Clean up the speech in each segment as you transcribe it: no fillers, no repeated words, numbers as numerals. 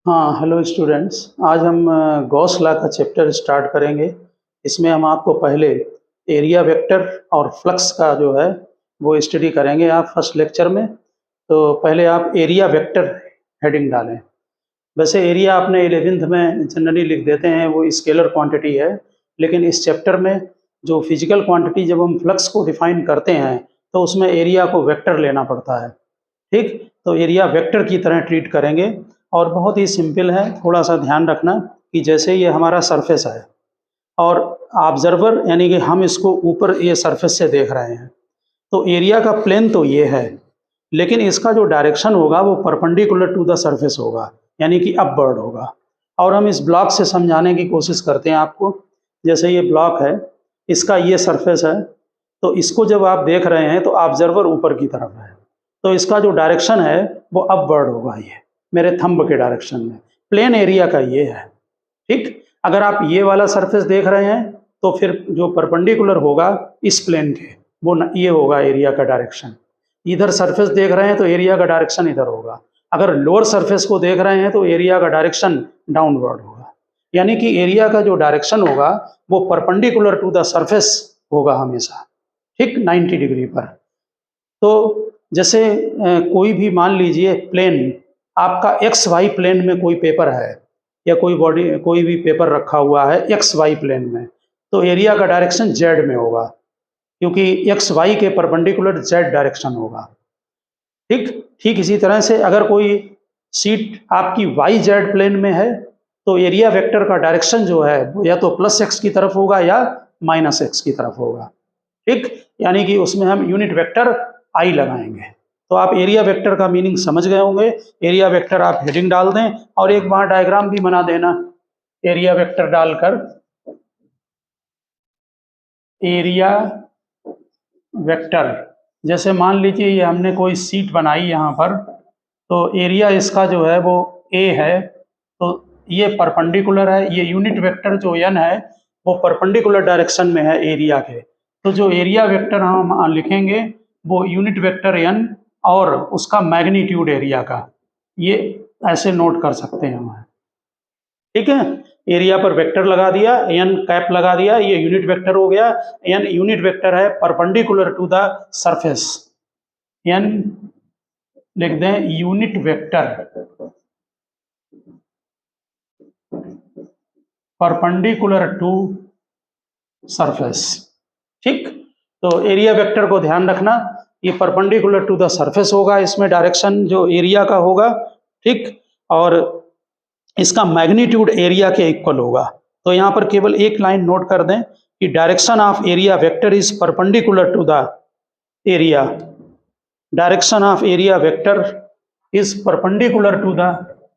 हाँ, hello students. आज हम गॉस लॉ का चैप्टर स्टार्ट करेंगे। इसमें हम आपको पहले एरिया वेक्टर और फ्लक्स का जो है वो स्टडी करेंगे आप फर्स्ट लेक्चर में। तो पहले आप एरिया वेक्टर हेडिंग डालें। वैसे एरिया आपने 11th में जनरली लिख देते हैं, वो स्केलर क्वांटिटी है, लेकिन इस चैप्टर में जो फिजिकल क्वांटिटी जब हम फ्लक्स को डिफाइन करते हैं तो उसमें एरिया को वेक्टर लेना पड़ता है। ठीक, तो एरिया वेक्टर की तरह ट्रीट करेंगे और बहुत ही सिंपल है। थोड़ा सा ध्यान रखना कि जैसे ये हमारा सरफेस है और ऑब्जर्वर यानी कि हम इसको ऊपर ये सरफेस से देख रहे हैं, तो एरिया का प्लेन तो ये है, लेकिन इसका जो डायरेक्शन होगा वो परपेंडिकुलर टू द सरफेस होगा, यानी कि अपवर्ड होगा। और हम इस ब्लॉक से समझाने की कोशिश करते हैं आपको। जैसे ये ब्लॉक है, इसका ये सरफेस है, तो इसको जब आप देख रहे हैं तो ऑब्जर्वर ऊपर की तरफ है, तो इसका जो डायरेक्शन है वो अपवर्ड होगा, ये मेरे थंब के डायरेक्शन में। प्लेन एरिया का ये है। ठीक, अगर आप ये वाला सरफेस देख रहे हैं तो फिर जो परपेंडिकुलर होगा इस प्लेन के, वो ये होगा एरिया का डायरेक्शन। इधर सरफेस देख रहे हैं तो एरिया का डायरेक्शन इधर होगा। अगर लोअर सरफेस को देख रहे हैं तो एरिया का डायरेक्शन डाउनवर्ड होगा, यानी कि एरिया का जो डायरेक्शन होगा वो परपेंडिकुलर टू द सरफेस होगा हमेशा। ठीक, 90 डिग्री पर। तो जैसे कोई भी मान लीजिए प्लेन, आपका एक्स वाई प्लेन में कोई पेपर है या कोई भी पेपर रखा हुआ है एक्स वाई प्लेन में, तो एरिया का डायरेक्शन जेड में होगा, क्योंकि एक्स वाई के परपेंडिकुलर जेड डायरेक्शन होगा। ठीक, ठीक इसी तरह से अगर कोई सीट आपकी वाई जेड प्लेन में है तो एरिया वेक्टर का डायरेक्शन जो है वो या तो प्लस एक्स की तरफ होगा या माइनस एक्स की तरफ होगा। ठीक, यानी कि उसमें हम यूनिट वेक्टर आई लगाएंगे। तो आप एरिया वेक्टर का मीनिंग समझ गए होंगे। एरिया वेक्टर आप हेडिंग डाल दें और एक बार डायग्राम भी बना देना एरिया वेक्टर डालकर। एरिया वेक्टर, जैसे मान लीजिए ये हमने कोई सीट बनाई यहाँ पर, तो एरिया इसका जो है वो ए है, तो ये परपेंडिकुलर है। ये यूनिट वेक्टर जो एन है वो परपेंडिकुलर डायरेक्शन में है एरिया के। तो जो एरिया वेक्टर हम लिखेंगे वो यूनिट वेक्टर एन और उसका मैग्नीट्यूड एरिया का, ये ऐसे नोट कर सकते हैं हम। ठीक है, एरिया पर वेक्टर लगा दिया, एन कैप लगा दिया, ये यूनिट वेक्टर हो गया। एन यूनिट वेक्टर है perpendicular to the surface. N लिख दें unit vector perpendicular to surface. ठीक, तो एरिया वेक्टर को ध्यान रखना, ये परपेंडिकुलर टू द सरफेस होगा, इसमें डायरेक्शन जो एरिया का होगा। ठीक, और इसका मैग्नीट्यूड एरिया के इक्वल होगा। तो यहाँ पर केवल एक लाइन नोट कर दें कि direction of area vector is perpendicular to the area. Direction of area vector is perpendicular to the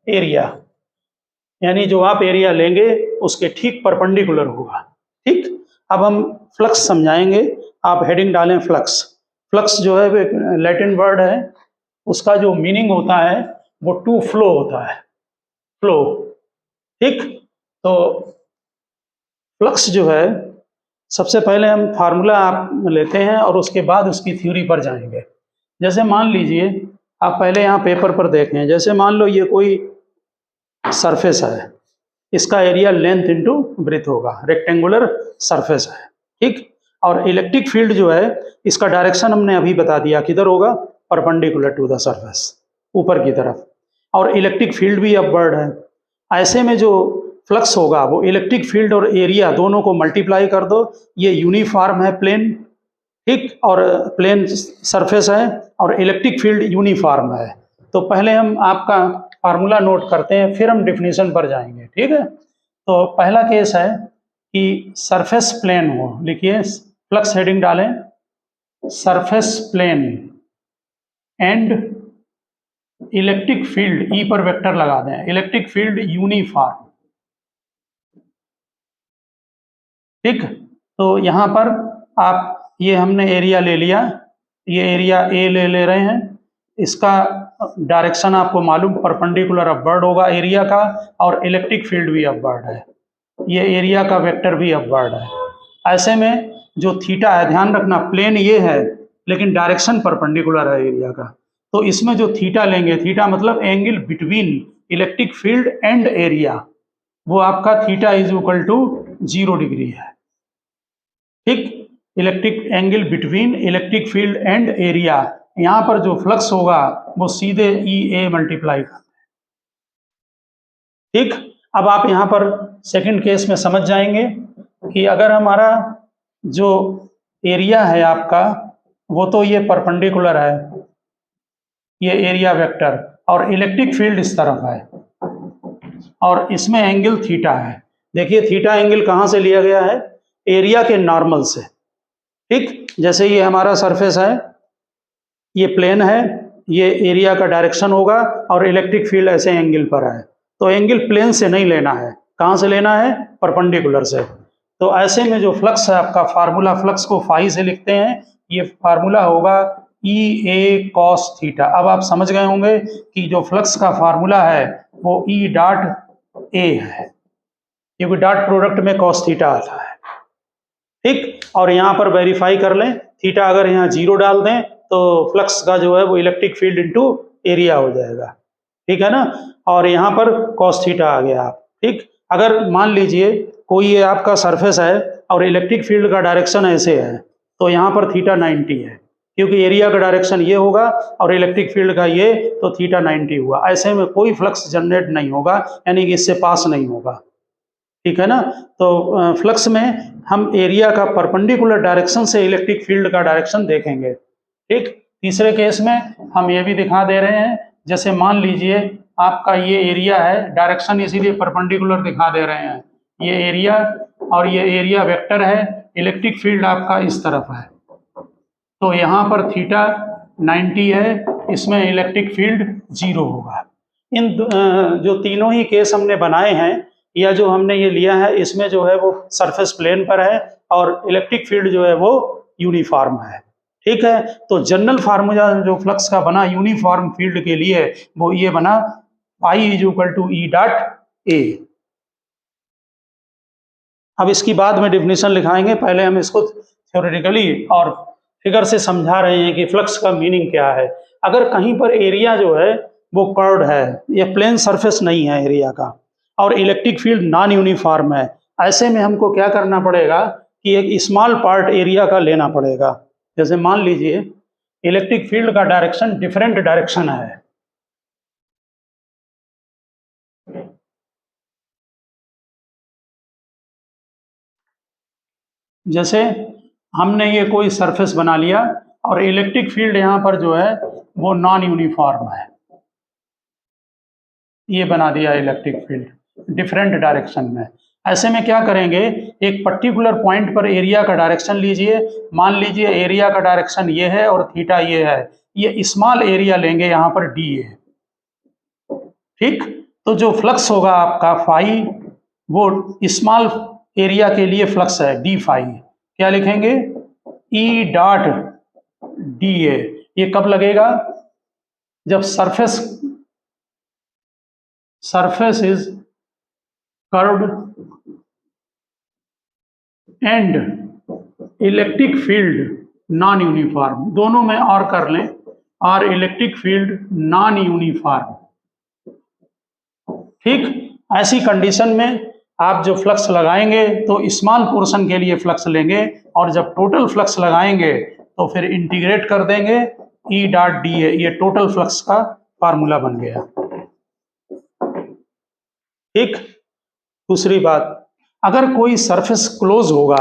area, यानी जो आप एरिया लेंगे उसके ठीक परपेंडिकुलर होगा। ठीक, अब हम फ्लक्स समझाएंगे। आप हेडिंग डालें फ्लक्स। फ्लक्स जो है वो एक लैटिन वर्ड है, उसका जो मीनिंग होता है वो टू फ्लो होता है, फ्लो। ठीक, तो फ्लक्स जो है, सबसे पहले हम फार्मूला आप लेते हैं और उसके बाद उसकी थ्योरी पर जाएंगे। जैसे मान लीजिए आप पहले यहाँ पेपर पर देखें, जैसे मान लो ये कोई सरफेस है, इसका एरिया लेंथ इंटू ब्रेथ होगा, रेक्टेंगुलर सरफेस है। ठीक, और इलेक्ट्रिक फील्ड जो है इसका डायरेक्शन हमने अभी बता दिया किधर होगा, परपेंडिकुलर टू द सरफेस, ऊपर की तरफ। और इलेक्ट्रिक फील्ड भी अपवर्ड है। ऐसे में जो फ्लक्स होगा वो इलेक्ट्रिक फील्ड और एरिया दोनों को मल्टीप्लाई कर दो, ये यूनिफॉर्म है प्लेन। ठीक, और प्लेन सरफेस है और इलेक्ट्रिक फील्ड यूनिफॉर्म है। तो पहले हम आपका फार्मूला नोट करते हैं, फिर हम डिफिनीशन पर जाएंगे। ठीक है, तो पहला केस है कि सरफेस प्लेन हो, लिखिए फ्लक्स हेडिंग डालें surface plane and electric field, E पर वेक्टर लगा दें, इलेक्ट्रिक फील्ड यूनिफॉर्म। ठीक, तो यहाँ पर आप ये हमने एरिया ले लिया, ये एरिया ए ले रहे हैं, इसका डायरेक्शन आपको मालूम परपेंडिकुलर अपवर्ड होगा एरिया का, और इलेक्ट्रिक फील्ड भी अपवर्ड है, ये एरिया का वेक्टर भी अपवर्ड है। ऐसे में जो थीटा है, ध्यान रखना प्लेन ये है लेकिन डायरेक्शन परपेंडिकुलर है एरिया का, तो इसमें जो थीटा लेंगे, थीटा मतलब angle between electric field and area, वो आपका theta is equal to 0 degree है। ठीक, electric angle between electric field and area, यहाँ पर जो फ्लक्स होगा वो सीधे ई ए मल्टीप्लाई करते हैं। ठीक, अब आप यहाँ पर सेकंड केस में समझ जाएंगे कि अगर हमारा जो एरिया है आपका वो तो ये परपेंडिकुलर है, ये एरिया वेक्टर, और इलेक्ट्रिक फील्ड इस तरफ है और इसमें एंगल थीटा है। देखिए थीटा एंगल कहाँ से लिया गया है, एरिया के नॉर्मल से। ठीक, जैसे ये हमारा सरफेस है, ये प्लेन है, ये एरिया का डायरेक्शन होगा और इलेक्ट्रिक फील्ड ऐसे एंगल पर है, तो एंगल प्लेन से नहीं लेना है, कहाँ से लेना है, परपेंडिकुलर से। तो ऐसे में जो फ्लक्स है आपका, फार्मूला फ्लक्स को फाई से लिखते हैं, ये फार्मूला होगा ई ए कॉस थीटा। अब आप समझ गए होंगे कि जो फ्लक्स का फार्मूला है वो ई डॉट ए है, क्योंकि डॉट प्रोडक्ट में कॉस थीटा आता है। ठीक, और यहाँ पर वेरीफाई कर लें, थीटा अगर यहाँ 0 डाल दें तो फ्लक्स का जो है वो इलेक्ट्रिक फील्ड इनटू एरिया हो जाएगा। ठीक है ना, और यहाँ पर कॉस थीटा आ गया आप। ठीक, अगर मान लीजिए कोई ये आपका सरफेस है और इलेक्ट्रिक फील्ड का डायरेक्शन ऐसे है, तो यहाँ पर थीटा 90 है, क्योंकि एरिया का डायरेक्शन ये होगा और इलेक्ट्रिक फील्ड का ये, तो थीटा 90 हुआ। ऐसे में कोई फ्लक्स जनरेट नहीं होगा, यानी कि इससे पास नहीं होगा। ठीक है ना, तो फ्लक्स में हम एरिया का परपेंडिकुलर डायरेक्शन से इलेक्ट्रिक फील्ड का डायरेक्शन देखेंगे। ठीक, तीसरे केस में हम ये भी दिखा दे रहे हैं, जैसे मान लीजिए आपका ये एरिया है, डायरेक्शन इसीलिए परपेंडिकुलर दिखा दे रहे हैं, ये एरिया और ये एरिया वेक्टर है, इलेक्ट्रिक फील्ड आपका इस तरफ है, तो यहाँ पर थीटा 90 है, इसमें इलेक्ट्रिक फील्ड 0 होगा। इन जो तीनों ही केस हमने बनाए हैं या जो हमने ये लिया है, इसमें जो है वो सरफेस प्लेन पर है और इलेक्ट्रिक फील्ड जो है वो यूनिफॉर्म है। ठीक है, तो जनरल फार्मूला जो फ्लक्स का बना यूनिफॉर्म फील्ड के लिए वो ये बना phi is equal to E dot A. अब इसकी बाद में डिफिनीशन लिखाएंगे, पहले हम इसको थ्योरेटिकली और फिगर से समझा रहे हैं कि फ्लक्स का मीनिंग क्या है। अगर कहीं पर एरिया जो है वो कर्व्ड है, ये प्लेन सरफेस नहीं है एरिया का, और इलेक्ट्रिक फील्ड नॉन यूनिफॉर्म है, ऐसे में हमको क्या करना पड़ेगा कि एक स्मॉल पार्ट एरिया का लेना पड़ेगा। जैसे मान लीजिए इलेक्ट्रिक फील्ड का डायरेक्शन डिफरेंट डायरेक्शन है, जैसे हमने ये कोई सरफेस बना लिया और इलेक्ट्रिक फील्ड यहाँ पर जो है वो नॉन यूनिफॉर्म है, ये बना दिया इलेक्ट्रिक फील्ड डिफरेंट डायरेक्शन में। ऐसे में क्या करेंगे, एक पर्टिकुलर पॉइंट पर एरिया का डायरेक्शन लीजिए, मान लीजिए एरिया का डायरेक्शन ये है और थीटा ये है, ये स्मॉल एरिया लेंगे यहाँ पर डी है। ठीक, तो जो फ्लक्स होगा आपका फाई, वो स्मॉल एरिया के लिए फ्लक्स है डी फाई, क्या लिखेंगे, ई डॉट डी ए। ये कब लगेगा, जब surface is curved and electric field non uniform, दोनों में और कर लें, और इलेक्ट्रिक फील्ड नॉन यूनिफॉर्म। ठीक, ऐसी कंडीशन में आप जो फ्लक्स लगाएंगे तो स्मॉल पोर्शन के लिए फ्लक्स लेंगे, और जब टोटल फ्लक्स लगाएंगे तो फिर इंटीग्रेट कर देंगे, ई डॉट डी ए, ये टोटल फ्लक्स का फार्मूला बन गया। ठीक, दूसरी बात, अगर कोई सरफेस क्लोज होगा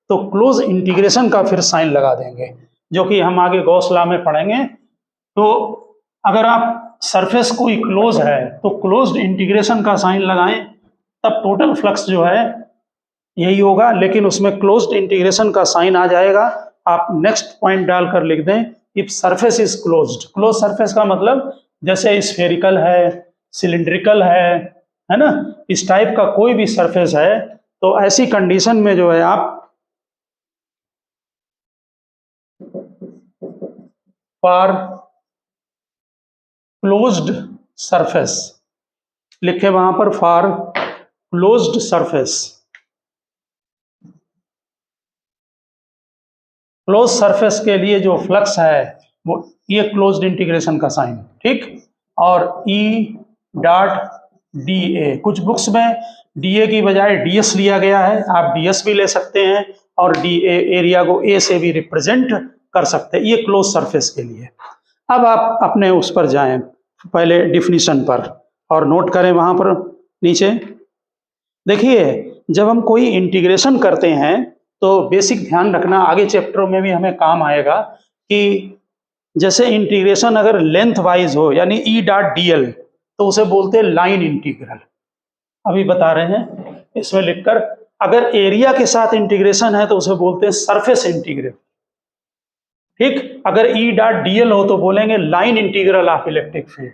तो क्लोज इंटीग्रेशन का फिर साइन लगा देंगे, जो कि हम आगे गॉस लॉ में पढ़ेंगे। तो अगर आप सरफेस कोई क्लोज है तो क्लोज्ड इंटीग्रेशन का साइन लगाएं, तब टोटल फ्लक्स जो है यही होगा, लेकिन उसमें क्लोज्ड इंटीग्रेशन का साइन आ जाएगा। आप नेक्स्ट पॉइंट डालकर लिख दें, if surface is closed. Close surface का मतलब जैसे स्फेरिकल है, सिलिंड्रिकल है ना, इस टाइप का कोई भी सरफेस है, तो ऐसी कंडीशन में जो है आप फॉर क्लोज्ड सरफेस लिखे, वहां पर for closed surface, close surface के लिए जो फ्लक्स है वो ये क्लोज्ड इंटीग्रेशन का साइन। ठीक, और ई डॉट डी ए। कुछ बुक्स में डी ए की बजाय डी एस लिया गया है, आप डी एस भी ले सकते हैं और डी ए एरिया को ए से भी रिप्रेजेंट कर सकते हैं, ये क्लोज सरफेस के लिए। अब आप अपने उस पर जाएं, पहले डिफिनीशन पर, और नोट करें वहां पर नीचे। देखिए, जब हम कोई इंटीग्रेशन करते हैं तो बेसिक ध्यान रखना, आगे चैप्टरों में भी हमें काम आएगा, कि जैसे इंटीग्रेशन अगर लेंथ वाइज हो यानी ई डॉट डी एल तो उसे बोलते हैं लाइन इंटीग्रल। अभी बता रहे हैं इसमें लिखकर, अगर एरिया के साथ इंटीग्रेशन है तो उसे बोलते हैं सरफेस इंटीग्रल। ठीक, अगर ई डॉट डी एल हो तो बोलेंगे line integral of electric field.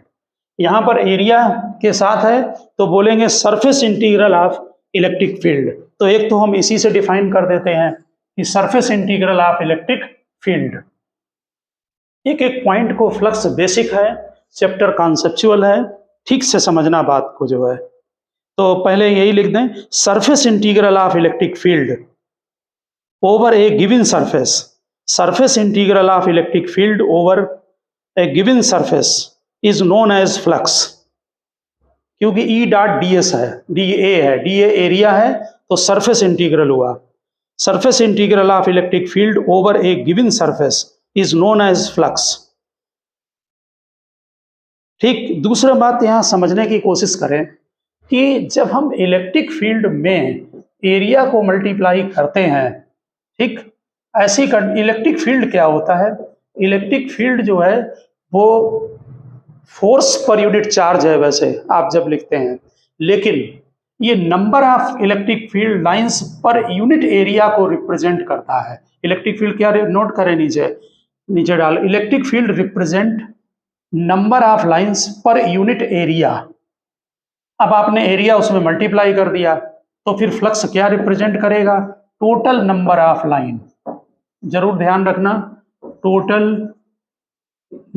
यहां पर एरिया के साथ है तो बोलेंगे surface integral of electric field. तो एक तो हम इसी से डिफाइन कर देते हैं कि surface integral of electric field. एक एक पॉइंट को, फ्लक्स बेसिक है, चैप्टर कॉन्सेप्चुअल है, ठीक से समझना बात को जो है। तो पहले यही लिख दें, surface integral of electric field over a given surface. Surface integral of electric field over a given surface is known as flux. क्योंकि ई डॉट डी एस है, डी ए है, डी ए एरिया है, तो surface integral हुआ। Surface integral of electric field over a given surface is known as flux. ठीक, दूसरा बात यहां समझने की कोशिश करें कि जब हम इलेक्ट्रिक फील्ड में एरिया को मल्टीप्लाई करते हैं, ठीक, ऐसी इलेक्ट्रिक फील्ड क्या होता है? इलेक्ट्रिक फील्ड जो है वो फोर्स पर यूनिट चार्ज है वैसे आप जब लिखते हैं, लेकिन ये number of electric field lines per unit area को रिप्रेजेंट करता है। इलेक्ट्रिक फील्ड क्या, नोट करें नीचे डाल, electric field represent number of lines per unit area. अब आपने एरिया उसमें मल्टीप्लाई कर दिया तो फिर फ्लक्स क्या रिप्रेजेंट करेगा? Total number of line. जरूर ध्यान रखना, total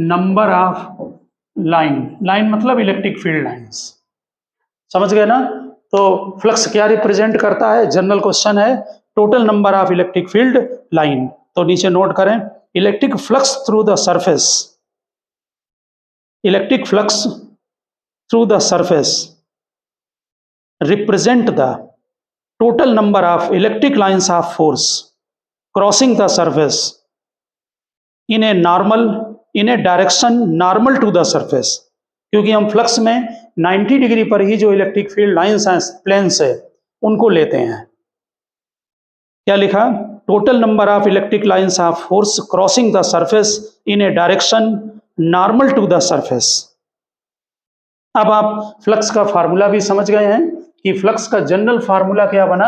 number of line. Line मतलब इलेक्ट्रिक फील्ड लाइंस, समझ गए ना? तो फ्लक्स क्या रिप्रेजेंट करता है? जनरल क्वेश्चन है, total number of electric field line. तो नीचे नोट करें, electric flux through the surface, electric flux through the surface represent the total number of electric lines of force crossing the surface in a direction normal to the surface। क्योंकि हम flux में 90 degree पर ही जो electric field lines हैं, planes है, उनको लेते हैं। क्या लिखा? Total number of electric lines of force crossing the surface in a direction normal to the surface. अब आप फ्लक्स का फार्मूला भी समझ गए हैं कि फ्लक्स का जनरल फार्मूला क्या बना।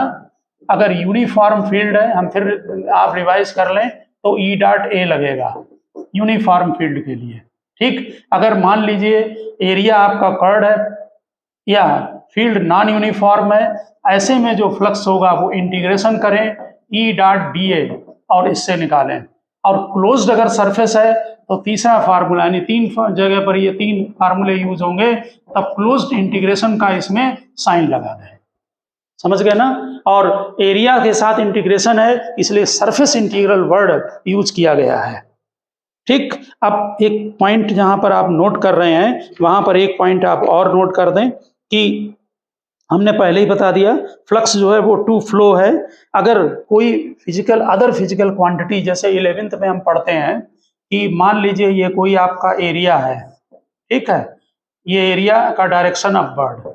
अगर यूनिफॉर्म फील्ड है, हम फिर आप रिवाइज कर लें, तो ई डॉट ए लगेगा यूनिफॉर्म फील्ड के लिए। ठीक, अगर मान लीजिए एरिया आपका कर्ड है या फील्ड नॉन यूनिफॉर्म है, ऐसे में जो फ्लक्स होगा वो इंटीग्रेशन करें ई डॉट डी ए और इससे निकालें। और क्लोज्ड अगर सरफेस है तो तीसरा फार्मूला, यानी 3 जगह पर ये 3 फार्मूले यूज होंगे, तब क्लोज्ड इंटीग्रेशन का इसमें साइन लगा दें। समझ गए ना? और एरिया के साथ इंटीग्रेशन है, इसलिए सरफेस इंटीग्रल वर्ड यूज किया गया है। ठीक, अब एक पॉइंट जहां पर आप नोट कर रहे हैं, वहां पर एक पॉइंट आप और नोट कर दें कि हमने पहले ही बता दिया, फ्लक्स जो है वो टू फ्लो है। अगर कोई अदर फिजिकल क्वांटिटी, जैसे 11th में हम पढ़ते हैं कि मान लीजिए ये कोई आपका एरिया है, ठीक है, ये एरिया का डायरेक्शन अपवर्ड,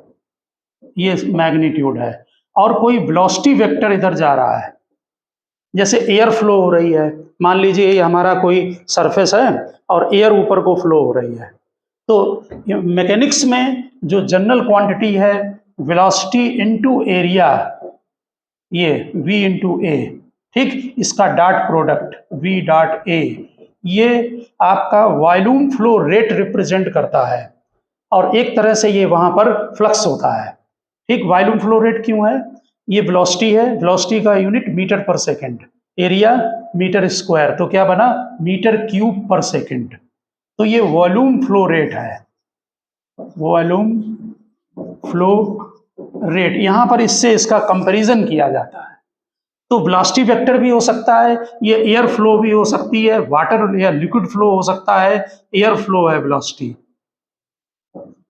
ये मैग्नीट्यूड है, और कोई वेलोसिटी वेक्टर इधर जा रहा है, जैसे एयर फ्लो हो रही है। मान लीजिए ये हमारा कोई सरफेस है और एयर ऊपर को फ्लो हो रही है। तो मैकेनिक्स में जो जनरल क्वांटिटी है वेलोसिटी इनटू एरिया, ये v इंटू ए, ठीक, इसका dot product v dot A, ये आपका वॉल्यूम फ्लो रेट रिप्रेजेंट करता है, और एक तरह से ये वहां पर फ्लक्स होता है। ठीक, वॉल्यूम फ्लो रेट क्यों है? ये वेलोसिटी है, वेलोसिटी का यूनिट मीटर पर सेकंड, एरिया मीटर स्क्वायर, तो क्या बना? मीटर क्यूब पर सेकंड। तो ये वॉल्यूम फ्लो रेट है, वॉल्यूम फ्लो रेट। यहां पर इससे इसका कंपैरिजन किया जाता है। तो वेलोसिटी वेक्टर भी हो सकता है, ये एयर फ्लो भी हो सकती है, वाटर या लिक्विड फ्लो हो सकता है, एयर फ्लो है velocity,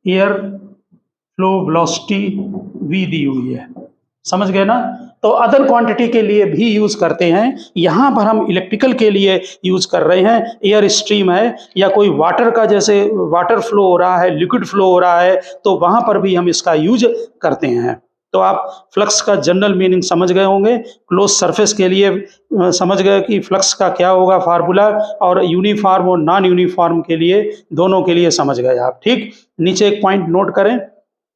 air flow velocity v दी हुई है, समझ गए ना। तो अदर क्वांटिटी के लिए भी यूज करते हैं, यहां पर हम इलेक्ट्रिकल के लिए यूज कर रहे हैं। एयर स्ट्रीम है या कोई वाटर का, जैसे वाटर फ्लो हो रहा है, लिक्विड फ्लो हो रहा है, तो वहां पर भी हम इसका यूज करते हैं। तो आप फ्लक्स का जनरल मीनिंग समझ गए होंगे। क्लोज सरफेस के लिए समझ गए कि फ्लक्स का क्या होगा फार्मूला, और यूनिफॉर्म और नॉन यूनिफॉर्म के लिए, दोनों के लिए समझ गए आप। ठीक, नीचे एक पॉइंट नोट करें,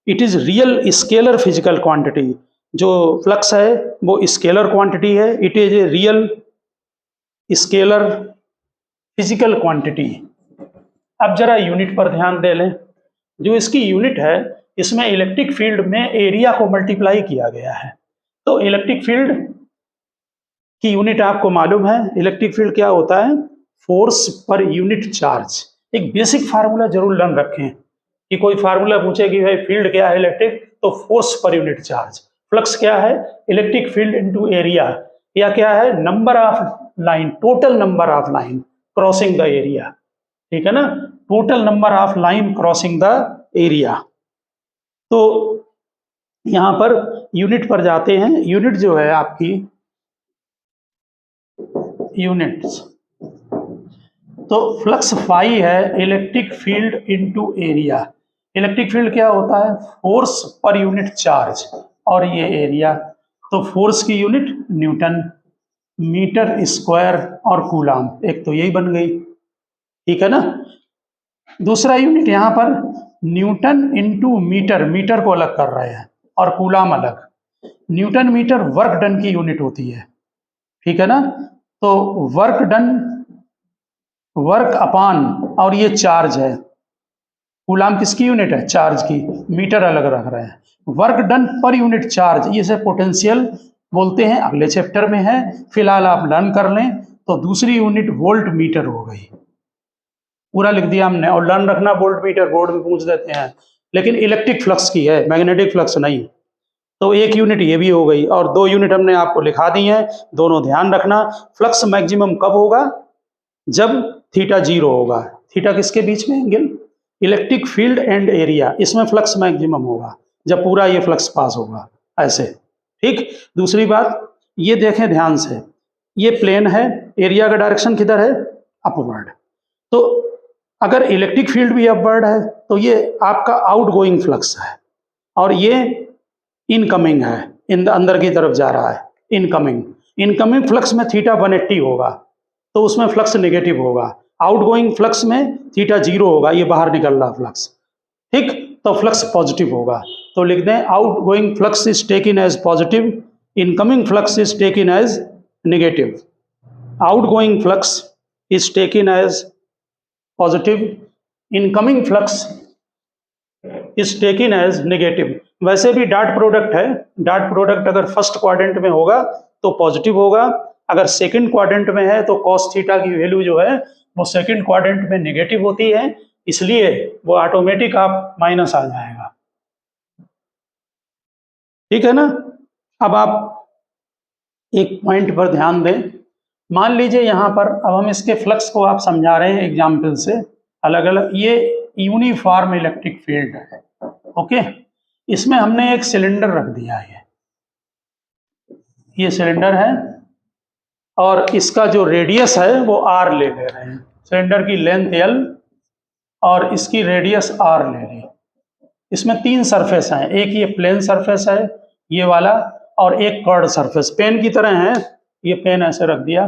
it is real scalar physical quantity. जो फ्लक्स है वो स्केलर क्वांटिटी है, it is a real scalar physical quantity. अब जरा यूनिट पर ध्यान दे लें। जो इसकी यूनिट है, इसमें इलेक्ट्रिक फील्ड में एरिया को मल्टीप्लाई किया गया है। तो इलेक्ट्रिक फील्ड की यूनिट आपको मालूम है, इलेक्ट्रिक फील्ड क्या होता है, फोर्स पर यूनिट चार्ज। एक बेसिक फार्मूला जरूर लर्न रखें, कि कोई फार्मूला पूछे कि भाई फील्ड क्या है इलेक्ट्रिक, तो force per unit charge. Flux क्या है, इलेक्ट्रिक फील्ड इनटू एरिया, या क्या है, number of line, total number of line crossing the area. ठीक है ना, total number of line crossing the area. तो यहां पर यूनिट पर जाते हैं। यूनिट जो है आपकी, यूनिट्स, तो फ्लक्स फाई है electric field into area. Electric field क्या होता है, फोर्स पर यूनिट चार्ज, और ये एरिया। तो फोर्स की यूनिट न्यूटन, मीटर स्क्वायर और कूलाम, एक तो यही बन गई। ठीक है ना। दूसरा यूनिट यहाँ पर न्यूटन इनटू मीटर, मीटर को अलग कर रहे हैं, और कूलाम अलग। न्यूटन मीटर वर्क डन की यूनिट होती है। ठीक है ना। तो वर्क डन, वर्क अपान, और ये चार्ज है। कूलाम किसकी यूनिट है, चार्ज की, मीटर अलग रख रहे हैं। Work done per unit charge, इसे पोटेंशियल बोलते हैं, अगले चैप्टर में है, फिलहाल आप लर्न कर लें। तो दूसरी यूनिट वोल्ट मीटर हो गई। पूरा लिख दिया हमने, और लर्न रखना, वोल्ट मीटर बोर्ड में पूछ देते हैं, लेकिन इलेक्ट्रिक फ्लक्स की है, मैग्नेटिक फ्लक्स नहीं। तो एक यूनिट ये भी हो गई, और दो यूनिट हमने आपको लिखा दी हैं, दोनों ध्यान रखना। फ्लक्स मैक्सिमम कब होगा, जब थीटा 0 होगा। थीटा किसके बीच में, angle, electric field and area, इसमें फ्लक्स मैक्सिमम होगा जब पूरा ये फ्लक्स पास होगा, ऐसे। ठीक। दूसरी बात ये देखें ध्यान से, ये प्लेन है, एरिया का डायरेक्शन किधर है, अपवर्ड। तो अगर इलेक्ट्रिक फील्ड भी अपवर्ड है, तो ये आपका आउटगोइंग फ्लक्स है, और ये इनकमिंग है, अंदर की तरफ जा रहा है, इनकमिंग। इनकमिंग फ्लक्स में थीटा 180 होगा, तो उसमें फ्लक्स नेगेटिव होगा। आउटगोइंग फ्लक्स में थीटा 0 होगा, ये बाहर निकल रहा फ्लक्स। ठीक, तो फ्लक्स पॉजिटिव होगा। तो लिख दें, outgoing flux is taken as positive, incoming flux is taken as negative. Outgoing flux is taken as positive, incoming flux is taken as negative. वैसे भी डॉट प्रोडक्ट है, डॉट प्रोडक्ट अगर फर्स्ट क्वाड्रेंट में होगा तो पॉजिटिव होगा, अगर second quadrant में है तो कॉस थीटा की वैल्यू जो है वो सेकंड क्वाड्रेंट में नेगेटिव होती है, इसलिए वो ऑटोमेटिक आप माइनस आ जाएगा। ठीक है ना। अब आप एक पॉइंट पर ध्यान दें, मान लीजिए यहां पर, अब हम इसके फ्लक्स को आप समझा रहे हैं एग्जाम्पल से अलग अलग। ये यूनिफॉर्म इलेक्ट्रिक फील्ड है, ओके। इसमें हमने एक सिलेंडर रख दिया है, ये सिलेंडर है, और इसका जो रेडियस है वो r ले रहे हैं। सिलेंडर की लेंथ l और इसकी रेडियस r ले रही। इसमें 3 सरफेस हैं, एक ये प्लेन सरफेस है ये वाला, और एक कर्ड सरफेस, पेन की तरह है, ये पेन ऐसे रख दिया।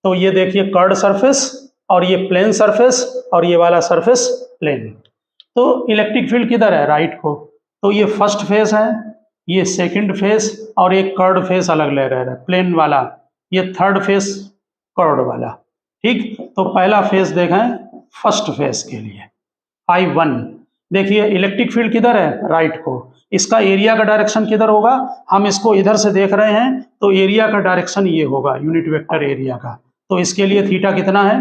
तो ये देखिए कर्ड सरफेस, और ये प्लेन सरफेस, और ये वाला सरफेस प्लेन। तो इलेक्ट्रिक फील्ड किधर है, राइट को। तो ये फर्स्ट फेस है, ये सेकंड फेस, और एक कर्ड फेस अलग ले रहे हैं, प्लेन वाला, ये थर्ड फेस कर्ड वाला। ठीक, तो पहला फेस देखें फर्स्ट फेस के लिए, I1। देखिए इलेक्ट्रिक फील्ड किधर है, राइट को। इसका एरिया का डायरेक्शन किधर होगा, हम इसको इधर से देख रहे हैं, तो एरिया का डायरेक्शन ये होगा, यूनिट वेक्टर एरिया का। तो इसके लिए थीटा कितना है,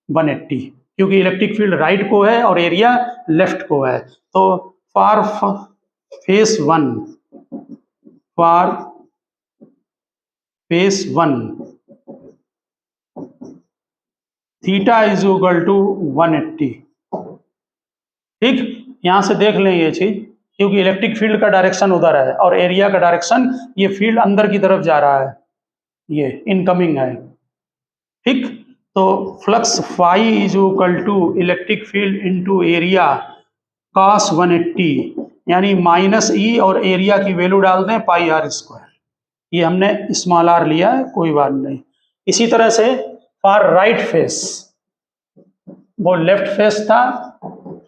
180, क्योंकि इलेक्ट्रिक फील्ड राइट को है और एरिया लेफ्ट को है। तो for face 1, for face 1 theta is equal to 180। ठीक, यहां से देख लें ये चीज क्योंकि इलेक्ट्रिक फील्ड का डायरेक्शन उधर है और एरिया का डायरेक्शन, ये फील्ड अंदर की तरफ जा रहा है, ये इनकमिंग है, ठीक। तो flux phi is equal to electric field into area cos 180, यानी माइनस ई और एरिया की वैल्यू डाल दें पाई आर स्क्वायर। ये हमने स्मॉल आर लिया है, कोई बात नहीं। इसी तरह से फॉर राइट फेस, वो लेफ्ट फेस था,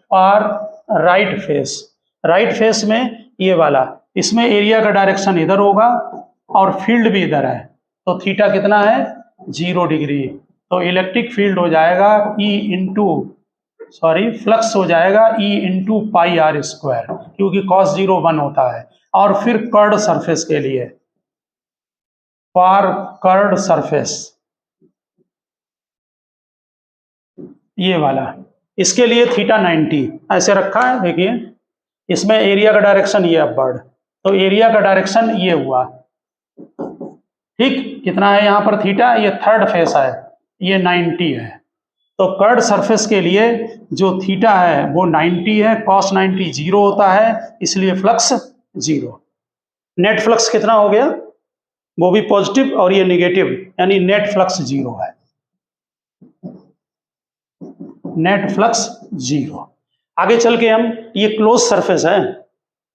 for right face, right face में ये वाला, इसमें एरिया का डायरेक्शन इधर होगा और फील्ड भी इधर है, तो थीटा कितना है 0 डिग्री। तो इलेक्ट्रिक फील्ड हो जाएगा फ्लक्स हो जाएगा E into pi r square, क्योंकि cos 0 1 होता है। और फिर कर्ड सरफेस के लिए, फॉर कर्ड सरफेस, ये वाला, इसके लिए थीटा 90 ऐसे रखा है। देखिए इसमें एरिया का डायरेक्शन ये अपवर्ड, तो एरिया का डायरेक्शन ये हुआ, ठीक। कितना है यहाँ पर थीटा, ये थर्ड फेस है, ये 90 है। तो कर्ड सरफेस के लिए जो थीटा है वो 90 है, cos 90 0 होता है, इसलिए फ्लक्स 0। नेट फ्लक्स कितना हो गया, वो भी पॉजिटिव और ये निगेटिव, यानी नेट फ्लक्स 0 है, नेट फ्लक्स 0। आगे चल के हम, ये क्लोज सरफेस है,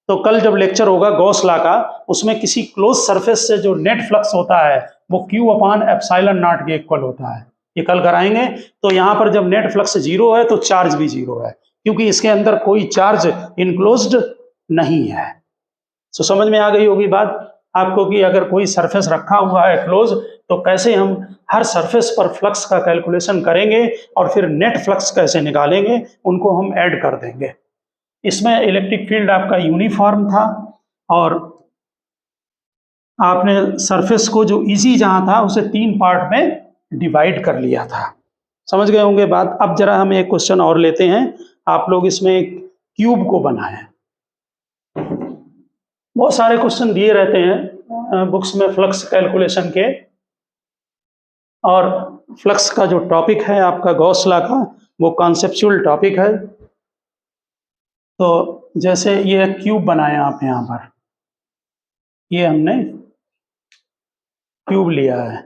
तो कल जब लेक्चर होगा गॉस लॉ का, उसमें किसी क्लोज सरफेस से जो नेट फ्लक्स होता है वो Q/ε0 के इक्वल होता है, ये कल कराएंगे। तो यहाँ पर जब नेट फ्लक्स 0 है तो चार्ज भी 0 है, क्योंकि इसके अंदर कोई चार्ज इनक्लोज्ड नहीं है। तो समझ में आ गई होगी बात आपको कि अगर कोई सरफेस रखा हुआ है क्लोज, तो कैसे हम हर सरफेस पर फ्लक्स का कैलकुलेशन करेंगे और फिर नेट फ्लक्स कैसे निकालेंगे, उनको हम ऐड कर देंगे। इसमें इलेक्ट्रिक फील्ड आपका यूनिफॉर्म था और आपने सरफेस को जो इजी जहां था उसे 3 पार्ट में डिवाइड कर लिया था। समझ गए होंगे बात। अब जरा हम एक क्वेश्चन और लेते हैं। आप लोग इसमें एक क्यूब को बनाएं। बहुत सारे क्वेश्चन दिए रहते हैं बुक्स में फ्लक्स कैलकुलेशन के, और फ्लक्स का जो टॉपिक है आपका गॉस लॉ का, वो कॉन्सेप्चुअल टॉपिक है। तो जैसे ये क्यूब बनाया आप यहाँ पर, ये हमने क्यूब लिया है,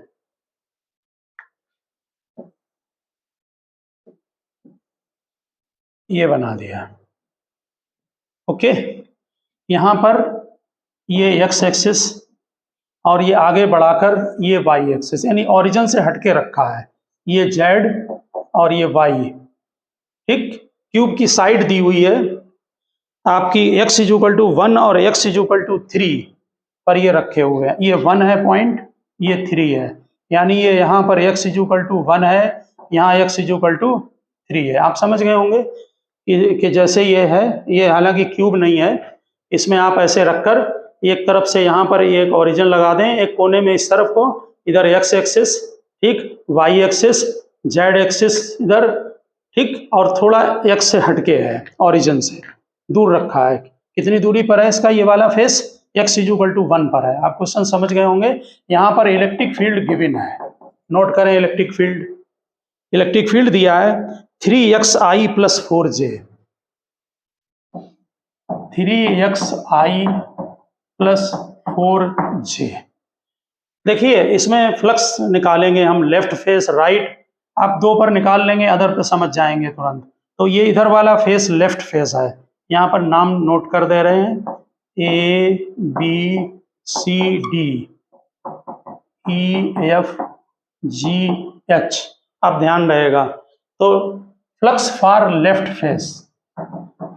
ये बना दिया, ओके। यहाँ पर ये एक्स एक्सिस और ये आगे बढ़ाकर ये वाई एक्सिस, यानी ओरिजिन से हटके रखा है, ये जेड और ये वाई, ठीक। क्यूब की साइड दी हुई है आपकी x = 1 और x = 3 पर ये रखे हुए हैं। ये 1 है पॉइंट, ये 3 है, यानी ये यहाँ पर x = 1 है, यहाँ x = 3 है। आप समझ गए होंगे कि जैसे ये है, ये हालांकि क्यूब नहीं है, इसमें आप ऐसे रखकर एक तरफ से यहाँ पर एक ओरिजिन लगा दें, एक कोने में इस तरफ को, इधर x एक्सिस, ठीक, y एक्सिस, z एक्सिस इधर, ठीक, और थोड़ा x से हटके है, ओरिजिन से दूर रखा है। कितनी दूरी पर है इसका ये वाला फेस, x = 1 पर है। आप क्वेश्चन समझ गए होंगे। यहाँ पर इलेक्ट्रिक फील्ड गिवन है, नोट करें इलेक्ट्रिक फील्ड दिया है 3xi + 4j, 3xi + 4j। देखिए इसमें फ्लक्स निकालेंगे हम, लेफ्ट फेस राइट, आप 2 पर निकाल लेंगे, अदर पे समझ जाएंगे तुरंत। तो ये इधर वाला फेस लेफ्ट फेस है, यहाँ पर नाम नोट कर दे रहे हैं, A B C D E F G H। अब ध्यान रहेगा, तो flux for left face,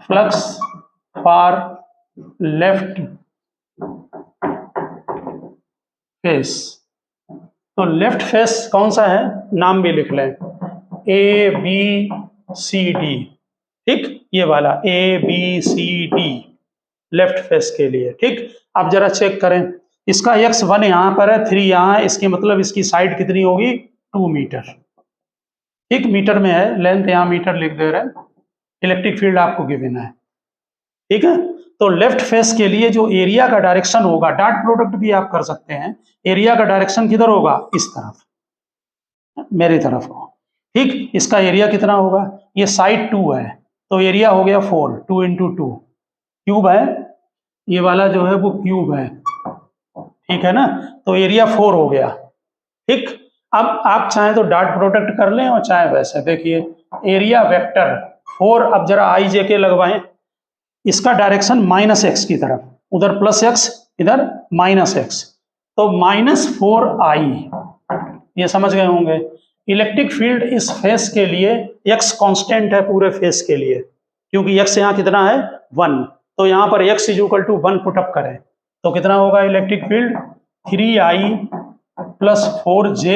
flux for left face, तो लेफ्ट फेस कौन सा है, नाम भी लिख लें, A B C D, ठीक, ये वाला A B C D left face के लिए, ठीक। अब जरा चेक करें, इसका x1 यहाँ पर है, 3 यहाँ है, इसकी मतलब इसकी साइड कितनी होगी 2 मीटर, ठीक, मीटर में है, लेंथ यहाँ मीटर लिख दे रहे हैं। इलेक्ट्रिक फील्ड आपको गिवन है, ठीक है। तो लेफ्ट फेस के लिए जो एरिया का डायरेक्शन होगा, डॉट प्रोडक्ट भी आप कर सकते हैं, एरिया का डायरेक्शन किधर होगा, इस तरफ, मेरी तरफ को, ठीक। इसका एरिया कितना होगा, ये साइड 2 है, तो एरिया हो गया 4, 2 × 2, क्यूब है ये वाला जो है वो क्यूब है, ठीक है ना, तो एरिया 4 हो गया। ठीक, अब आप चाहें तो डॉट प्रोडक्ट कर लें और चाहे वैसे। देखिए एरिया वेक्टर 4, अब जरा आई जे के लगवाएं, इसका डायरेक्शन -x की तरफ, उधर +x इधर -x, तो -4i, ये समझ गए होंगे। इलेक्ट्रिक फील्ड इस फेस के लिए x कांस्टेंट है पूरे फेस के लिए, क्योंकि x यहाँ कितना है 1, तो यहाँ पर x = 1 पुटअप करें तो कितना होगा इलेक्ट्रिक फील्ड 3i + 4j,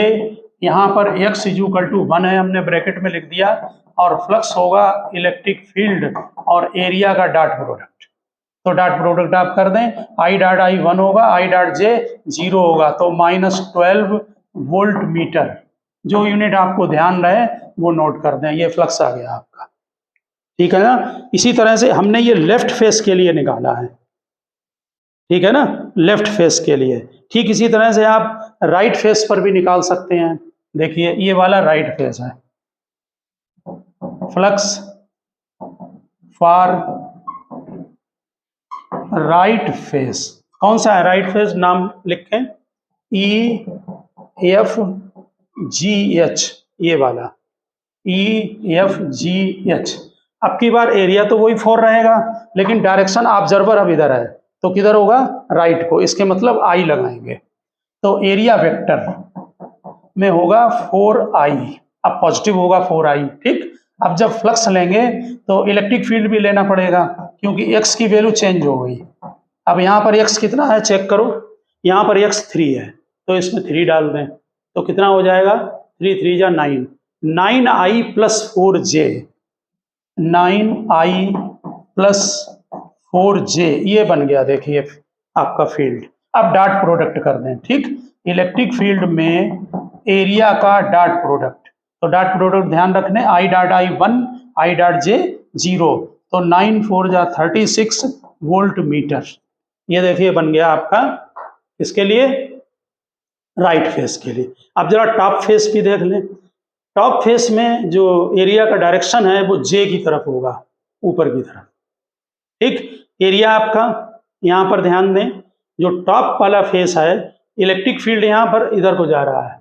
यहाँ पर x = 1 है, हमने ब्रैकेट में लिख दिया, और फ्लक्स होगा इलेक्ट्रिक फील्ड और एरिया का डॉट प्रोडक्ट। तो डॉट प्रोडक्ट आप कर दें, i डॉट i 1 होगा, i डॉट j 0 होगा, तो -12 वोल्ट मीटर। जो यूनिट आपको ध्यान रहे वो नोट कर दें, ये फ्लक्स आ गया आपका, ठीक है ना। इसी तरह से हमने ये लेफ्ट फेस के लिए निकाला है, ठीक है ना, लेफ्ट फेस के लिए। ठीक इसी तरह से आप राइट फेस पर भी निकाल सकते हैं। देखिए ये वाला राइट फेस है, फ्लक्स फॉर राइट फेस, कौन सा है राइट फेस, नाम लिखें EFGH, ये वाला EFGH। अब की बार एरिया तो वही 4 रहेगा, लेकिन डायरेक्शन ऑब्जर्वर अब इधर है, तो किधर होगा राइट को, इसके मतलब आई लगाएंगे, तो एरिया वेक्टर में होगा 4i, अब पॉजिटिव होगा 4i। ठीक, अब जब फ्लक्स लेंगे तो इलेक्ट्रिक फील्ड भी लेना पड़ेगा, क्योंकि x की वैल्यू चेंज हो गई। अब यहाँ पर x कितना है चेक करो, यहाँ पर x 3 है, तो इसमें 3 डाल दें, तो कितना हो जाएगा 3 3 जा 9, 9i + 4j, 9i + 4j, ये बन गया देखिए आपका फील्ड। अब डॉट प्रोडक्ट कर दें, ठीक, इलेक्ट्रिक फील्ड में एरिया का डॉट प्रोडक्ट, तो डॉट प्रोडक्ट ध्यान रखने, i dot i 1, i dot j 0, तो 9 4 जा 36 वोल्ट मीटर। ये देखिए बन गया आपका इसके लिए राइट फेस के लिए। अब जरा टॉप फेस भी देख लें, टॉप फेस में जो एरिया का डायरेक्शन है वो जे की तरफ होगा, ऊपर की तरफ। ठीक, एरिया आपका यहाँ पर ध्यान दें, जो टॉप वाला फेस है इलेक्ट्रिक फील्ड यहाँ पर इधर को जा रहा है,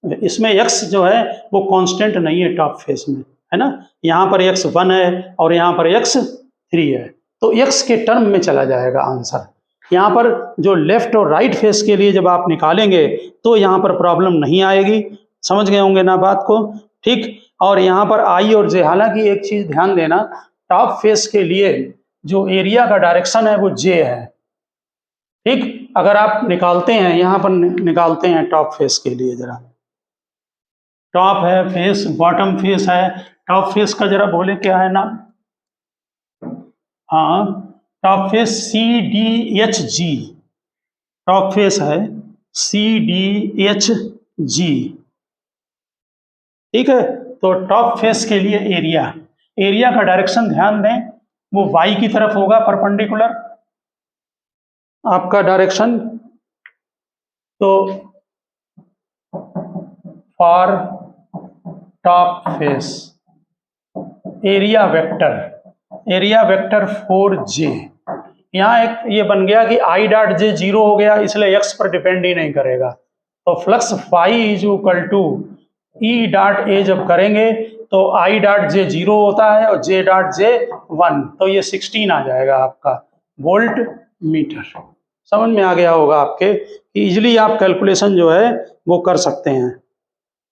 इसमें x जो है वो कांस्टेंट नहीं है टॉप फेस में, है ना, यहाँ पर x 1 है और यहाँ पर x 3 है, तो x के टर्म में चला जाएगा आंसर। यहाँ पर जो लेफ्ट और राइट फेस के लिए जब आप निकालेंगे तो यहाँ पर प्रॉब्लम नहीं आएगी, समझ गए होंगे ना बात को। ठीक, और यहाँ पर आई और जे, हालांकि एक चीज ध्यान देना, टॉप फेस के लिए जो एरिया का डायरेक्शन है वो जे है। ठीक, अगर आप निकालते हैं, यहाँ पर निकालते हैं टॉप फेस के लिए, जरा टॉप है फेस, बॉटम फेस है, टॉप फेस का जरा बोले क्या है ना, हाँ top face CDHG, top face है CDHG। ठीक है, तो टॉप फेस के लिए एरिया, एरिया का डायरेक्शन ध्यान दें वो y की तरफ होगा, परपेंडिकुलर आपका डायरेक्शन, तो for top face area vector 4j, यहाँ एक ये बन गया कि i डॉट j 0 हो गया, इसलिए x पर डिपेंड ही नहीं करेगा, तो flux phi = E dot a जब करेंगे तो i डॉट j 0 होता है और j डॉट j 1, तो ये 16 आ जाएगा आपका वोल्ट मीटर। समझ में आ गया होगा आपके, इजीली आप कैलकुलेशन जो है वो कर सकते हैं,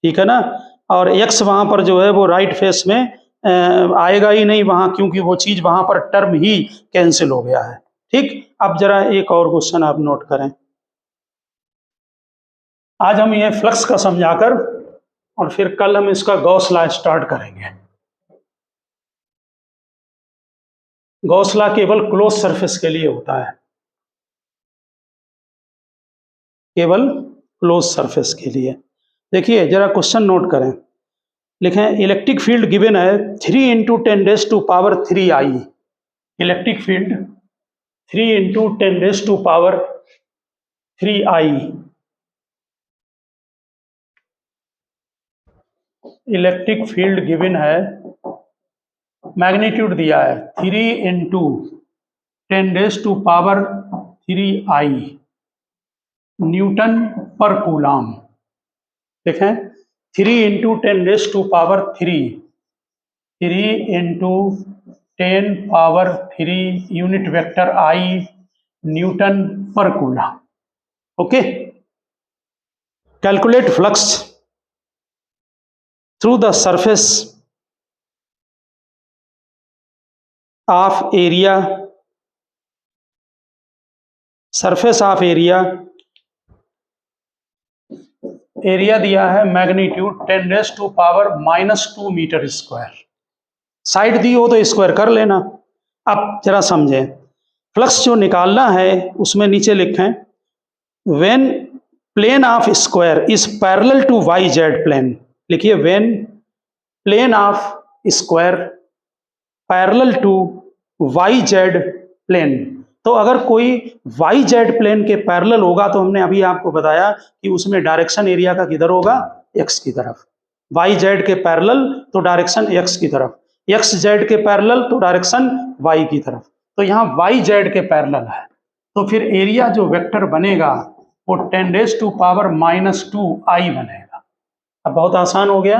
ठीक है ना। और x वहाँ पर जो है वो राइट फेस में आएगा ही नहीं वहाँ, क्योंकि वो चीज़ वहाँ पर टर्म ही कैंसिल हो गया है। ठीक, अब जरा एक और क्वेश्चन आप नोट करें, आज हम ये फ्लक्स का समझाकर और फिर कल हम इसका गॉस लॉ स्टार्ट करेंगे। गॉस लॉ केवल क्लोज सरफेस के लिए होता है, केवल क्लोज सरफेस के लिए। देखिए जरा क्वेश्चन नोट करें, लिखें इलेक्ट्रिक फील्ड गिवन है 3 × 10⁻³ electric field 3 × 10⁻³ electric field given है, मैग्नीट्यूड दिया है 3 × 10⁻³ न्यूटन पर कूलाम। देखें 3 × 10⁻³ यूनिट वेक्टर I न्यूटन पर coulomb. Okay, calculate flux through the surface of area, surface of area, area दिया है मैग्नीट्यूड 10⁻⁻² मीटर स्क्वायर। साइड दी हो तो स्क्वायर कर लेना। अब जरा समझें, फ्लक्स जो निकालना है उसमें नीचे लिखें when plane of square is parallel to Y Z plane. लिखिए when plane of square parallel to Y Z plane. तो अगर कोई वाई जेड प्लेन के पैरेलल होगा तो हमने अभी आपको बताया कि उसमें डायरेक्शन एरिया का किधर होगा, एक्स की तरफ। वाई जेड के पैरेलल तो डायरेक्शन एक्स की तरफ, एक्स जेड के पैरेलल तो डायरेक्शन वाई की तरफ। तो यहाँ वाई जेड के पैरेलल है, तो फिर एरिया जो वेक्टर बनेगा वो 10⁻⁻² I बनेगा। अब बहुत आसान हो गया,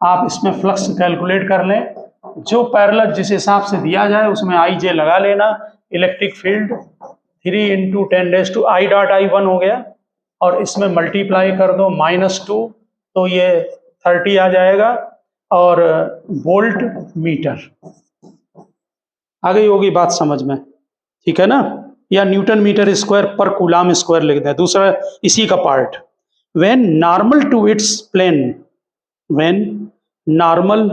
आप इसमें फ्लक्स कैलकुलेट कर लें। जो पैरेलल जिस हिसाब से दिया जाए उसमें I J लगा लेना। इलेक्ट्रिक फील्ड 3 × 10⁻I.I1 हो गया, और इसमें मल्टीप्लाई कर दो -2 तो ये 30 आ जाएगा, और वोल्ट मीटर। आ गई होगी बात समझ में, ठीक है ना। या न्यूटन मीटर स्क्वायर पर कूलाम स्क्वायर लिख दें, दूसरा इसी का part. When normal to its plane, when normal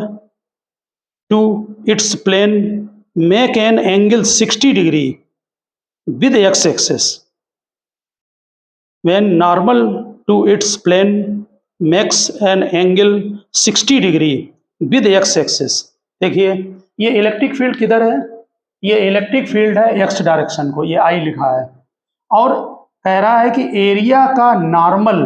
to its plane make an angle 60° with x axis। when normal to its plane makes an angle 60° with x axis। देखिए ये electric field किधर है, ये इलेक्ट्रिक फील्ड है x direction को, ये I लिखा है, और कह रहा है कि एरिया का नॉर्मल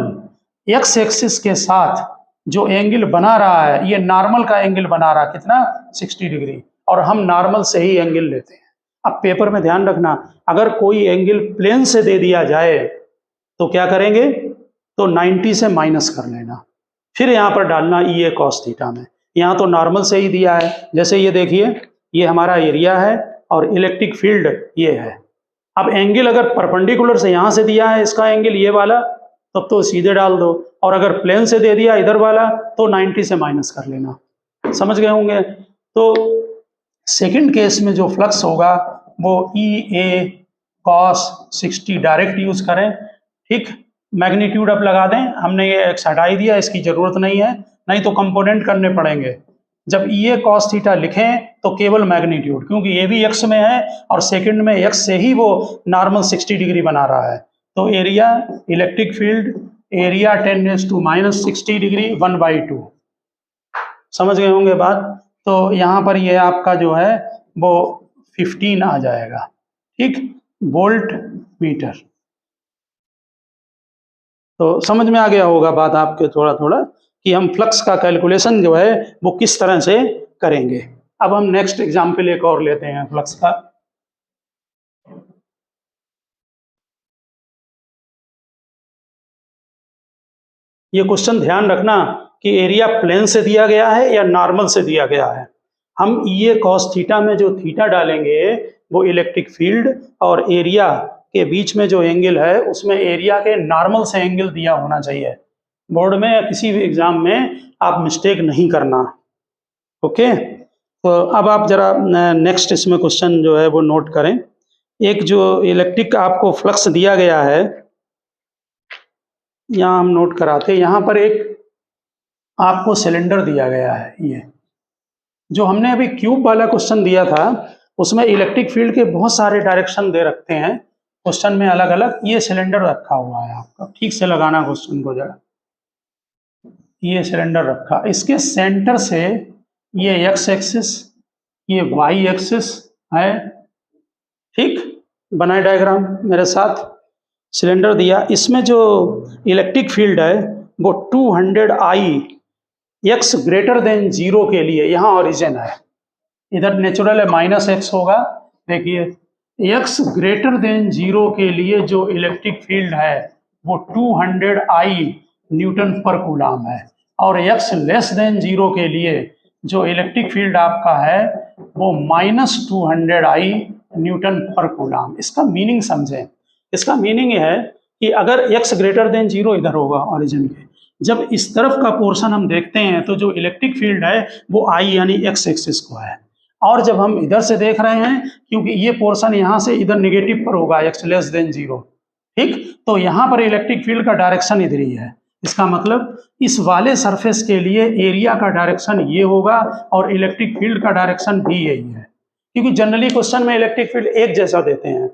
x एक्सिस के साथ जो एंगल बना रहा है, ये नॉर्मल का एंगल बना रहा है कितना, 60°, और हम नॉर्मल से ही एंगल लेते हैं। अब पेपर में ध्यान रखना, अगर कोई एंगल प्लेन से दे दिया जाए तो क्या करेंगे, तो 90 से माइनस कर लेना, फिर यहाँ पर डालना EA cos थीटा में। यहाँ तो नॉर्मल से ही दिया है, जैसे ये देखिए ये हमारा एरिया है और इलेक्ट्रिक फील्ड ये है। अब एंगल अगर परपेंडिकुलर से यहाँ से दिया है इसका एंगल ये वाला, तब तो सीधे डाल दो, और अगर प्लेन से दे दिया इधर वाला तो 90 से माइनस कर लेना। समझ गए होंगे। तो सेकंड केस में जो फ्लक्स होगा वो EA cos 60 डायरेक्ट यूज करें, ठीक। मैग्नीट्यूड अब लगा दें, हमने ये एक्स हटा ही दिया, इसकी जरूरत नहीं है, नहीं तो कंपोनेंट करने पड़ेंगे। जब EA cos थीटा लिखें तो केवल मैग्नीट्यूड, क्योंकि ये भी x में है और सेकंड में x से ही वो नॉर्मल 60° बना रहा है। तो एरिया इलेक्ट्रिक फील्ड एरिया 10⁻⁻60° 1/2। समझ गए होंगे बात। तो यहाँ पर ये आपका जो है वो 15 आ जाएगा, ठीक, वोल्ट मीटर। तो समझ में आ गया होगा बात आपके थोड़ा थोड़ा कि हम फ्लक्स का कैलकुलेशन जो है वो किस तरह से करेंगे। अब हम नेक्स्ट एग्जाम्पल एक और लेते हैं फ्लक्स का। ये क्वेश्चन ध्यान रखना कि एरिया प्लेन से दिया गया है या नॉर्मल से दिया गया है। हम EA cos थीटा में जो थीटा डालेंगे वो इलेक्ट्रिक फील्ड और एरिया के बीच में जो एंगल है उसमें एरिया के नॉर्मल से एंगल दिया होना चाहिए। बोर्ड में या किसी भी एग्जाम में आप मिस्टेक नहीं करना, ओके। तो अब आप जरा नेक्स्ट इसमें क्वेश्चन जो है वो नोट करें। एक जो इलेक्ट्रिक आपको फ्लक्स दिया गया है, यहाँ हम नोट कराते, यहाँ पर एक आपको सिलेंडर दिया गया है। ये जो हमने अभी क्यूब वाला क्वेश्चन दिया था उसमें इलेक्ट्रिक फील्ड के बहुत सारे डायरेक्शन दे रखते हैं क्वेश्चन में अलग अलग। ये सिलेंडर रखा हुआ है आपका, ठीक से लगाना क्वेश्चन को जरा। ये सिलेंडर रखा, इसके सेंटर से ये एक्स एक्सिस, ये वाई एक्सिस है, ठीक। बनाए डायग्राम मेरे साथ। सिलेंडर दिया, इसमें जो इलेक्ट्रिक फील्ड है वो 200I x ग्रेटर देन 0 के लिए यहाँ ओरिजिन है, इधर नेचुरल है -x होगा। देखिए x ग्रेटर देन 0 के लिए जो इलेक्ट्रिक फील्ड है वो 200 आई न्यूटन पर कूलाम है, और x लेस देन 0 के लिए जो इलेक्ट्रिक फील्ड आपका है वो -200 आई न्यूटन पर कूलाम। इसका मीनिंग समझें। इसका मीनिंग ये है कि अगर x ग्रेटर देन 0 इधर होगा ओरिजिन के, जब इस तरफ का पोर्शन हम देखते हैं तो जो इलेक्ट्रिक फील्ड है वो I यानी x एक्सिस को है, और जब हम इधर से देख रहे हैं क्योंकि ये पोर्शन यहाँ से इधर नेगेटिव पर होगा x लेस देन 0, ठीक, तो यहाँ पर इलेक्ट्रिक फील्ड का डायरेक्शन इधर ही है। इसका मतलब इस वाले सरफेस के लिए एरिया का डायरेक्शन ये होगा और इलेक्ट्रिक फील्ड का डायरेक्शन भी यही है, क्योंकि जनरली क्वेश्चन में इलेक्ट्रिक फील्ड एक जैसा देते हैं,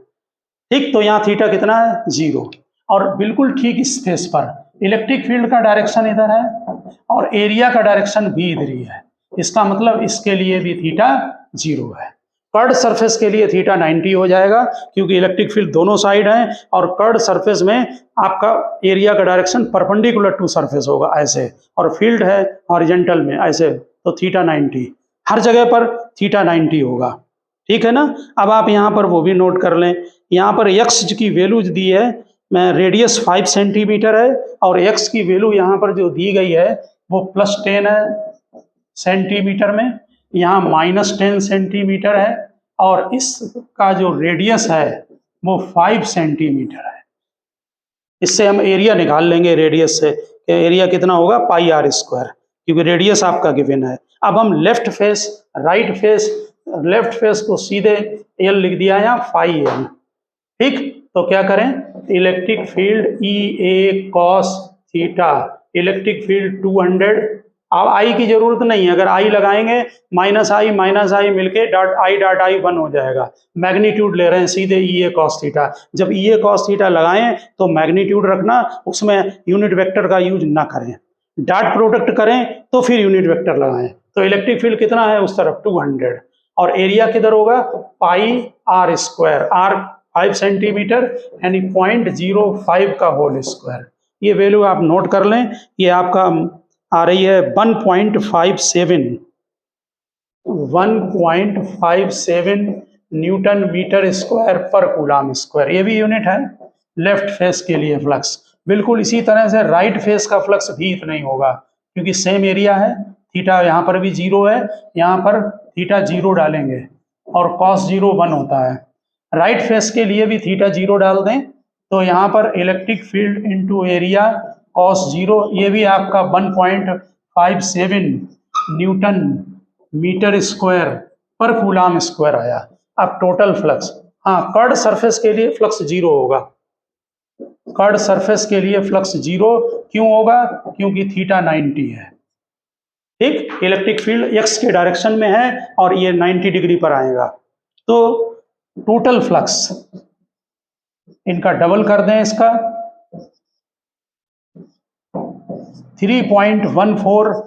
ठीक। तो यहाँ थीटा कितना है 0, और बिल्कुल ठीक इस फेस पर इलेक्ट्रिक फील्ड का डायरेक्शन इधर है और एरिया का डायरेक्शन भी इधर ही है। इसका मतलब इसके लिए भी थीटा 0 है। कर्ड सरफेस के लिए थीटा 90 हो जाएगा क्योंकि इलेक्ट्रिक फील्ड दोनों साइड हैं, और कर्ड सरफेस में आपका एरिया का डायरेक्शन परपेंडिकुलर टू सरफेस होगा ऐसे, और फील्ड है हॉरिजॉन्टल में ऐसे, तो थीटा 90 हर जगह पर थीटा 90 होगा, ठीक है ना। अब आप यहाँ पर वो भी नोट कर लें, यहाँ पर x की वैल्यू दी है, मैं रेडियस 5 सेंटीमीटर है और x की वैल्यू यहाँ पर जो दी गई है वो +10 है सेंटीमीटर में, यहाँ -10 सेंटीमीटर है, और इसका जो रेडियस है वो 5 सेंटीमीटर है। इससे हम एरिया निकाल लेंगे रेडियस से, एरिया कितना होगा πr², क्योंकि रेडियस आपका गिवन है। अब हम left face right face, left face को सीधे एल लिख दिया यहाँ φn, ठीक। तो क्या करें, इलेक्ट्रिक फील्ड ई ए कॉस थीटा, इलेक्ट्रिक फील्ड 200, अब आई की जरूरत नहीं है, अगर आई लगाएंगे माइनस आई मिलके डॉट आई 1 हो जाएगा। मैग्नीट्यूड ले रहे हैं सीधे ई ए कॉस थीटा, जब ई ए कॉस थीटा लगाएं तो मैग्नीट्यूड रखना, उसमें यूनिट वेक्टर का यूज ना करें, डॉट प्रोडक्ट करें तो फिर यूनिट वेक्टर लगाएं। तो इलेक्ट्रिक फील्ड कितना है उस तरफ 200, और एरिया किधर होगा πr², r 5 सेंटीमीटर यानी 0.05 का होल स्क्वायर। ये वैल्यू आप नोट कर लें, ये आपका आ रही है 1.57 न्यूटन मीटर स्क्वायर पर कूलाम स्क्वायर, ये भी यूनिट है लेफ्ट फेस के लिए फ्लक्स। बिल्कुल इसी तरह से राइट फेस का फ्लक्स भी इतना ही होगा क्योंकि सेम एरिया है, थीटा यहाँ पर भी 0 है, यहाँ पर थीटा 0 डालेंगे और cos 0 1 होता है। राइट फेस के लिए भी थीटा 0 डाल दें तो यहाँ पर electric field into area cos 0, ये भी आपका 1.57 न्यूटन मीटर स्क्वायर पर कूलाम स्क्वायर आया। अब टोटल फ्लक्स, हाँ कर्ड सरफेस के लिए फ्लक्स 0 होगा, कर्ड सरफेस के लिए फ्लक्स 0 क्यों होगा, क्योंकि थीटा 90 है, ठीक। इलेक्ट्रिक फील्ड x के डायरेक्शन में है और ये 90 डिग्री पर आएगा, तो टोटल फ्लक्स इनका डबल कर दें, इसका 3.14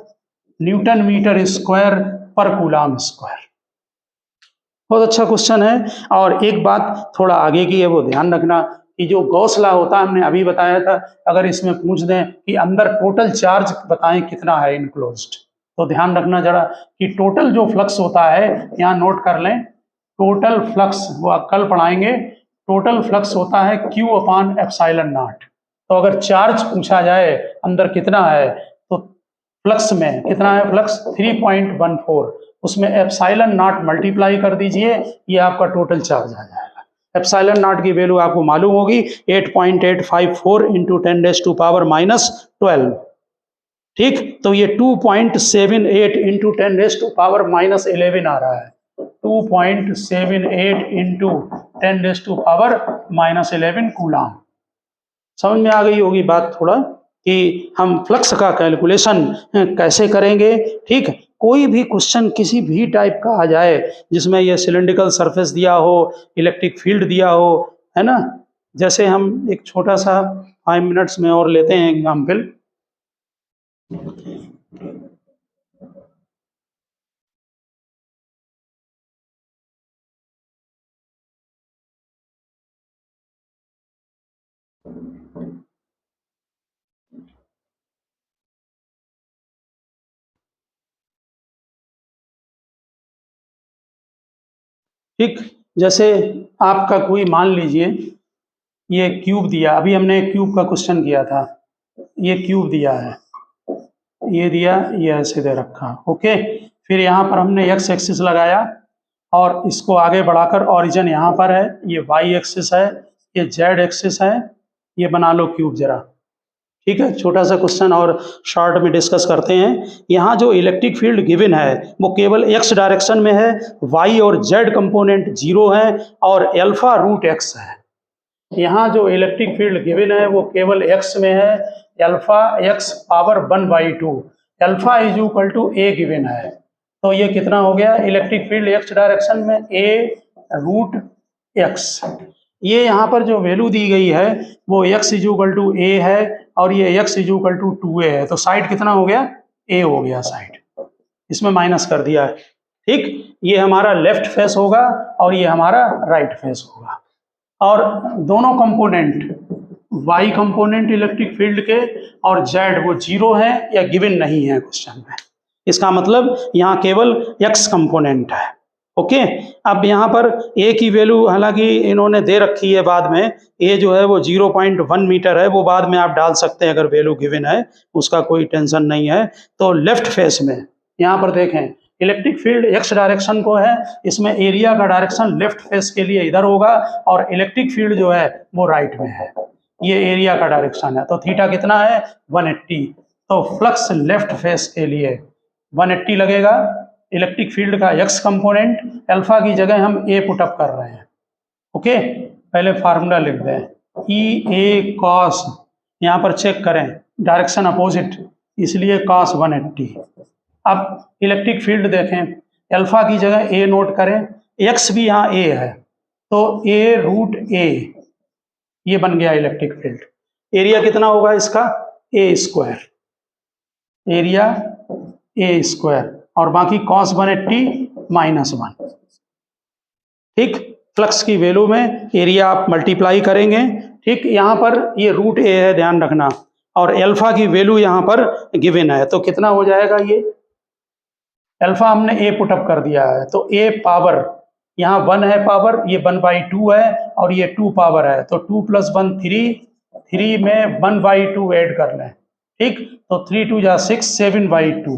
न्यूटन मीटर स्क्वायर पर कूलाम स्क्वायर। बहुत अच्छा क्वेश्चन है। और एक बात थोड़ा आगे की है वो ध्यान रखना कि जो गॉस लॉ होता है हमने अभी बताया था, अगर इसमें पूछ दें कि अंदर टोटल चार्ज बताएं कितना है इनक्लोज्ड, तो ध्यान रखना जरा कि टोटल जो फ्लक्स होता है, यहाँ नोट कर लें, टोटल फ्लक्स वो कल पढ़ाएंगे, टोटल फ्लक्स होता है Q/ε0। तो अगर चार्ज पूछा जाए अंदर कितना है तो फ्लक्स में कितना है, फ्लक्स 3.14, उसमें ε0 मल्टीप्लाई कर दीजिए, ये आपका टोटल चार्ज आ जाएगा। ε0 की वैल्यू आपको मालूम होगी 8.854 इंटू 10⁻⁻12, ठीक। तो ये 2.78 इंटू 10⁻⁻11 आ रहा है, 2.78 इंटू 10⁻⁻11 कूलाम। समझ में आ गई होगी बात थोड़ा कि हम फ्लक्स का कैलकुलेशन कैसे करेंगे, ठीक। कोई भी क्वेश्चन किसी भी टाइप का आ जाए जिसमें ये सिलेंड्रिकल सरफेस दिया हो, इलेक्ट्रिक फील्ड दिया हो, है ना, जैसे हम एक छोटा सा 5 मिनट्स में और लेते हैं एग्जाम्पल। ठीक, जैसे आपका कोई मान लीजिए ये क्यूब दिया, अभी हमने क्यूब का क्वेश्चन किया था, ये क्यूब दिया है, ये दिया, ये ऐसे दे रखा, ओके। फिर यहाँ पर हमने एक्स एक्सिस लगाया और इसको आगे बढ़ाकर ओरिजिन यहाँ पर है, ये वाई एक्सिस है, ये जेड एक्सिस है, ये बना लो क्यूब जरा, ठीक है। छोटा सा क्वेश्चन और शॉर्ट में डिस्कस करते हैं। यहाँ जो इलेक्ट्रिक फील्ड गिवन है वो केवल एक्स डायरेक्शन में है, वाई और जेड कंपोनेंट 0 है और अल्फा रूट एक्स है। यहाँ जो इलेक्ट्रिक फील्ड गिवन है वो केवल एक्स में है, alpha x power 1/2, alpha is equal to a given है। तो ये कितना हो गया, इलेक्ट्रिक फील्ड एक्स डायरेक्शन में ए रूट एक्स। ये यहाँ पर जो वैल्यू दी गई है वो एक्स इज इक्वल टू ए है और ये x is equal to 2a है। तो साइड कितना हो गया, ए हो गया साइड, इसमें माइनस कर दिया है, ठीक। ये हमारा लेफ्ट फेस होगा और ये हमारा राइट फेस होगा। और दोनों component y component electric field के और z वो 0 है या गिवन नहीं है क्वेश्चन में। इसका मतलब यहाँ केवल x कंपोनेंट है, ओके। अब यहाँ पर a की वैल्यू हालांकि इन्होंने दे रखी है बाद में, a जो है वो 0.1 मीटर है, वो बाद में आप डाल सकते हैं अगर वैल्यू गिवन है, उसका कोई टेंशन नहीं है। तो लेफ्ट फेस में यहाँ पर देखें इलेक्ट्रिक फील्ड एक्स डायरेक्शन को है, इसमें एरिया का डायरेक्शन लेफ्ट फेस के लिए इधर होगा और इलेक्ट्रिक फील्ड जो है वो राइट में है, ये एरिया का डायरेक्शन है। तो थीटा कितना है, 180। तो फ्लक्स लेफ्ट फेस के लिए 180 लगेगा। इलेक्ट्रिक फील्ड का एक्स कंपोनेंट, अल्फा की जगह हम ए पुटअप कर रहे हैं, ओके। पहले फार्मूला लिख दें, ई ए कॉस, यहाँ पर चेक करें डायरेक्शन अपोजिट, इसलिए कॉस 180। अब इलेक्ट्रिक फील्ड देखें, अल्फा की जगह ए नोट करें, एक्स भी यहाँ ए है, तो ए रूट ए, ये बन गया इलेक्ट्रिक फील्ड। एरिया कितना होगा इसका, ए स्क्वायर, एरिया ए स्क्वायर और बाकी कॉस 180 -1, ठीक। फ्लक्स की वैल्यू में एरिया आप मल्टीप्लाई करेंगे, ठीक। यहाँ पर ये रूट ए है, ध्यान रखना, और अल्फा की वैल्यू यहाँ पर गिवन है, तो कितना हो जाएगा, ये अल्फा हमने ए पुटअप कर दिया है, तो ए पावर यहाँ 1 है पावर, ये 1/2 है और ये 2 पावर है, तो 2 + 1 3, 3 में 1/2 ऐड कर लें, ठीक। तो 3 × 2 = 6, 7/2,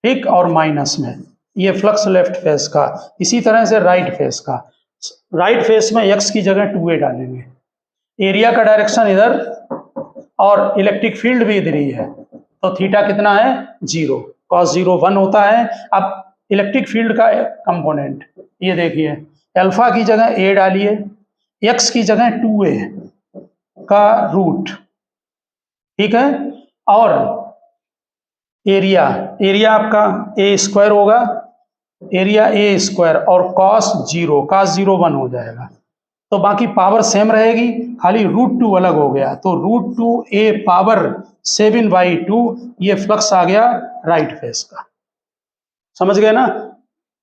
ठीक। और माइनस में ये फ्लक्स लेफ्ट फेस का। इसी तरह से राइट फेस का, राइट फेस में एक्स की जगह 2a डालेंगे, एरिया का डायरेक्शन इधर और इलेक्ट्रिक फील्ड भी इधर ही है, तो थीटा कितना है, 0, cos 0 1 होता है। अब इलेक्ट्रिक फील्ड का कंपोनेंट ये देखिए, अल्फा की जगह a डालिए, x की जगह 2a का रूट, ठीक है। और एरिया आपका a स्क्वायर होगा, एरिया a स्क्वायर और cos 0 1 हो जाएगा, तो बाकी पावर सेम रहेगी, खाली √2 अलग हो गया, तो √2a पावर 7/2, ये फ्लक्स आ गया राइट फेस का, समझ गए ना।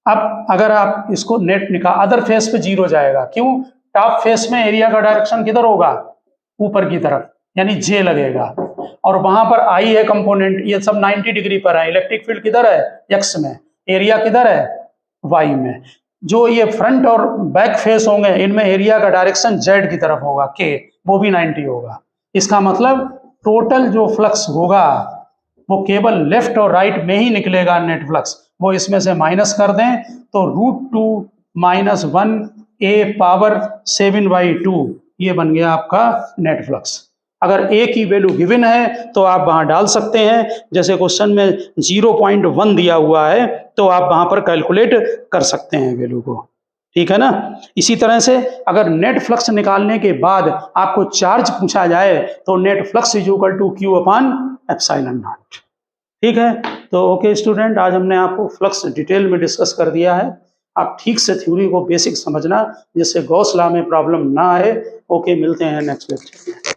अब अगर आप इसको नेट निकाल, अदर फेस पे 0 जाएगा, क्यों, टॉप फेस में एरिया का डायरेक्शन किधर होगा, ऊपर की तरफ, यानी जे लगेगा, और वहां पर आई है कंपोनेंट, ये सब 90 डिग्री पर है। इलेक्ट्रिक फील्ड किधर है, एक्स में, एरिया किधर है, वाई में। जो ये फ्रंट और बैक फेस होंगे इनमें एरिया का डायरेक्शन जेड की तरफ होगा, के, वो भी 90 होगा। इसका मतलब टोटल जो फ्लक्स होगा वो केवल लेफ्ट और राइट में ही निकलेगा नेट फ्लक्स, वो इसमें से माइनस कर दें, तो √2 - 1a पावर 7/2, ये बन गया आपका नेट फ्लक्स। अगर a की वैल्यू गिवन है तो आप वहां डाल सकते हैं, जैसे क्वेश्चन में 0.1 दिया हुआ है तो आप वहां पर कैलकुलेट कर सकते हैं वैल्यू को, ठीक है ना। इसी तरह से अगर नेट फ्लक्स निकालने के बाद आपको चार्ज पूछा जाए तो नेट फ्लक्स = Q/ε0, ठीक है। तो ओके स्टूडेंट, आज हमने आपको फ्लक्स डिटेल में डिस्कस कर दिया है। आप ठीक से थ्योरी को बेसिक समझना, जिससे गॉस लॉ में प्रॉब्लम ना आए। ओके, मिलते हैं नेक्स्ट लेक्चर में।